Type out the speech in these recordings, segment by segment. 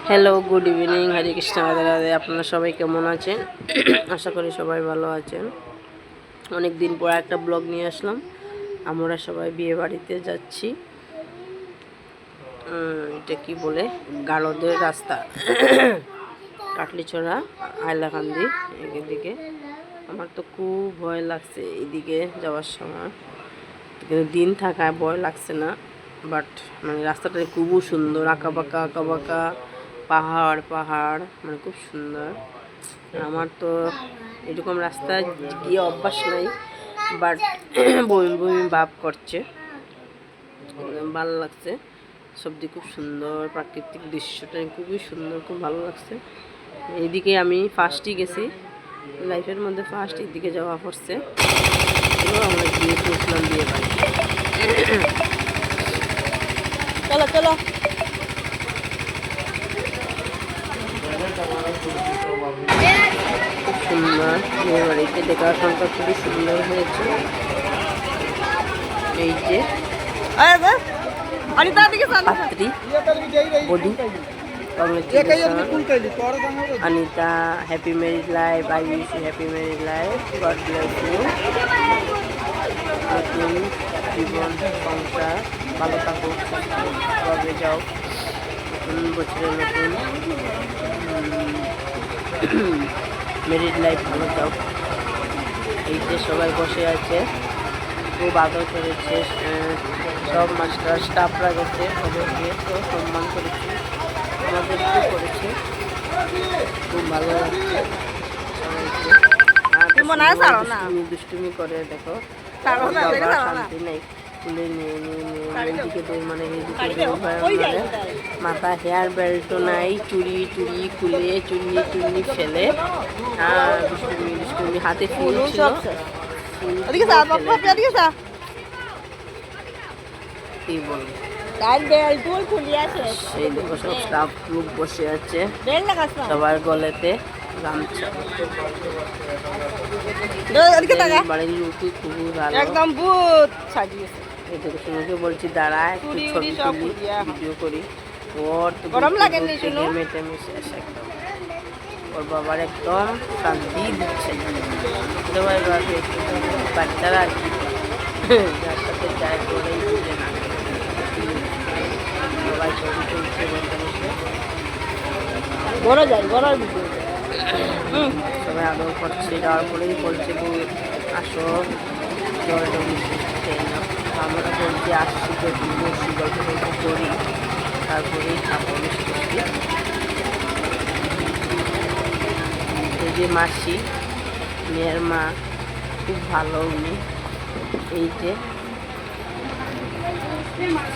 Hello, good evening, হরে কৃষ্ণ, রাধে রাধে। আপনারা সবাই কেমন আছেন? আশা করি সবাই ভালো আছেন। অনেক দিন পর একটা ব্লগ নিয়ে আসলাম। আমরা সবাই বিয়ে বাড়িতে যাচ্ছি। এটা কি বলে, গারদের রাস্তা, কাটলিছড়া, হাইলাকান্দি এদিকে। আমার তো খুব ভয় লাগছে এইদিকে যাওয়ার সময়, কিন্তু দিন থাকায় ভয় লাগছে না। বাট মানে রাস্তাটা খুবই সুন্দর, আঁকাবাঁকা আঁকাবাঁকা, পাহাড় পাহাড়, মানে খুব সুন্দর। আমার তো এরকম রাস্তায় গিয়ে অভ্যাস নাই, বাট বমি বমি ভাব করছে, ভালো লাগছে। সবজি খুব সুন্দর, প্রাকৃতিক দৃশ্যটা খুবই সুন্দর, খুব ভালো লাগছে। এইদিকে আমি ফার্স্টই গেছি, লাইফের মধ্যে ফার্স্ট এইদিকে যাওয়া পড়ছে। আমরা গিয়ে পৌঁছলাম বিয়ে বাড়ি। চলো চলো। খুব সুন্দর বিয়ে বাড়িতে, ডেকোরেশনটা খুবই সুন্দর হয়েছে। এই যে পাত্রী বধূ, Anita, happy married life, I wish you happy married life, God bless you. নতুন জীবন সংসার ভালো থাকুক, সুস্থভাবে যাও, নতুন বছরের নতুন ম্যারিড লাইফ ভালো যাও। এই যে সবাই বসে আছে, খুব আদর করেছে, সব মাস্টার স্টাফরা গেছে, ওদেরকে তো সম্মান করেছে, আমাদেরকেও করেছে, খুব ভালো লাগছে সবাইকে। দুষ্টুমি করে দেখো, শান্তি নেই, খুলে নিয়ে এইদিকে মানে এইদিকে মাথা হেয়ার বেল্টও নাই, চুড়ি টুড়ি খুলে চুন্নি ফেলে, দুষ্টুমি দুষ্টুমি, হাতে ফুল ছিল, কি বলবো, সেই দেখো সব স্টাফ গ্রুপ বসে আছে, সবার গলেতে গামছা। বাড়ির লোকই খুবই ভালো, একদম ভূত সাজিয়েছে। এদিকে শুনুকে বলছি দাঁড়া একটু ছবি তুলি, ভিডিও করি। ওর তো গরম লাগে না, শুনো মেটে শেষ একদম। ওর বাবার একদম শান্তি দিচ্ছে, সবাই ভাবে বাচ্চারা আর কি, যার সাথে যায় করেই বুঝে না। সবাই ছবি তুলছে বলতে বসে, বড় যায় বড় ভিডিও, সবাই আদর করছে। যাওয়ার পরেই বলছে আসো জলটা মিষ্টি খেয়ে নাও। আমরা বলছি আসছি তো বসি, গল্প গল্প করি, তারপরেই খাবো মিষ্টি। এই যে মাসি, মেয়ের মা, খুব ভালো উনি। এই যে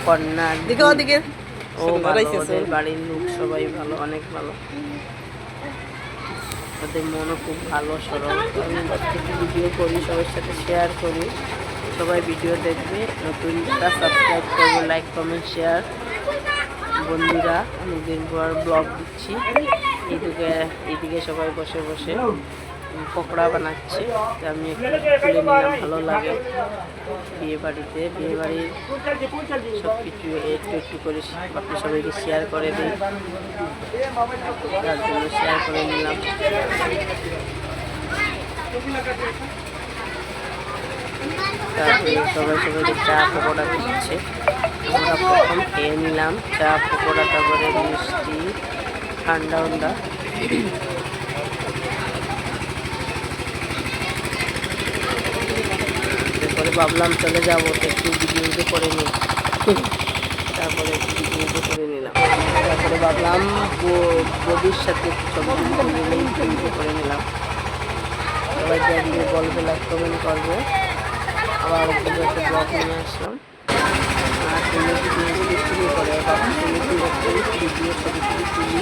কন্যার দিকে ওদিকে ও ওদের বাড়ির লোক সবাই ভালো, অনেক ভালো, ওদের মনও খুব ভালো, সরল। আমি প্রত্যেকটি ভিডিও করি, সবার সাথে শেয়ার করি, সবাই ভিডিও দেখবে, নতুনটা সাবস্ক্রাইব করবে, লাইক কমেন্ট শেয়ার। বন্ধুরা অনেকদিন পর ব্লগ দিচ্ছি। এইদিকে সবাই বসে বসে পকোড়া বানাচ্ছে, আমি একটু তুলে নিলাম, ভালো লাগে। বিয়ে বাড়িতে বিয়ে বাড়ির সব কিছু একটু একটু করে আপনি সবাইকে শেয়ার করে দিই, তার জন্য শেয়ার করে নিলাম। তারপরে সবাই সবাইকে চা পকোড়া দিচ্ছে, আমরা প্রথম খেয়ে নিলাম চা পকোড়া, তারপরে মিষ্টি ঠান্ডা উন্ডা। তারপরে ভাবলাম চলে যাবো, তো একটু ভিডিও করে নিই, তারপরে একটু ভিডিও করে নিলাম। তারপরে ভাবলাম বডির সাথে ছবি ভিডিও করে নিলাম। সবাই দেখবে, বলবে, লাইক কমেন্ট করবে। আবার একটা ব্লগ নিয়ে আসলাম, আর শুরু করে ভিডিও ছবি তুলি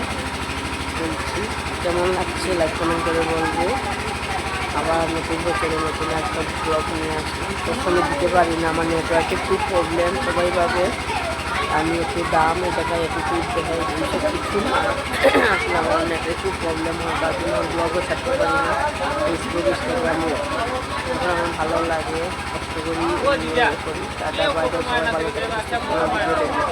বলছি, কেমন লাগছে লাইক কমেন্ট করে বলবে। আবার নতুন বছরে নতুন একটা ব্লগ নিয়ে আসলাম। প্রথমে দিতে পারি না, আমার নেটওয়ার্কের খুব প্রবলেম, সবাই ভাবে আমি একটু দাম এ জায়গায় অ্যাটিটিউড দেখাই, এইসব কিছু আসলে আমার নেটের খুব প্রবলেম হয়, তার জন্য ব্লগও ছাড়তে পারি না, ফেসবুক ইনস্টাগ্রামে। আমার ভালো লাগে, কষ্ট করি, টাটা বাইরে, সবাই ভালো থাকে, ভিডিও দেখি।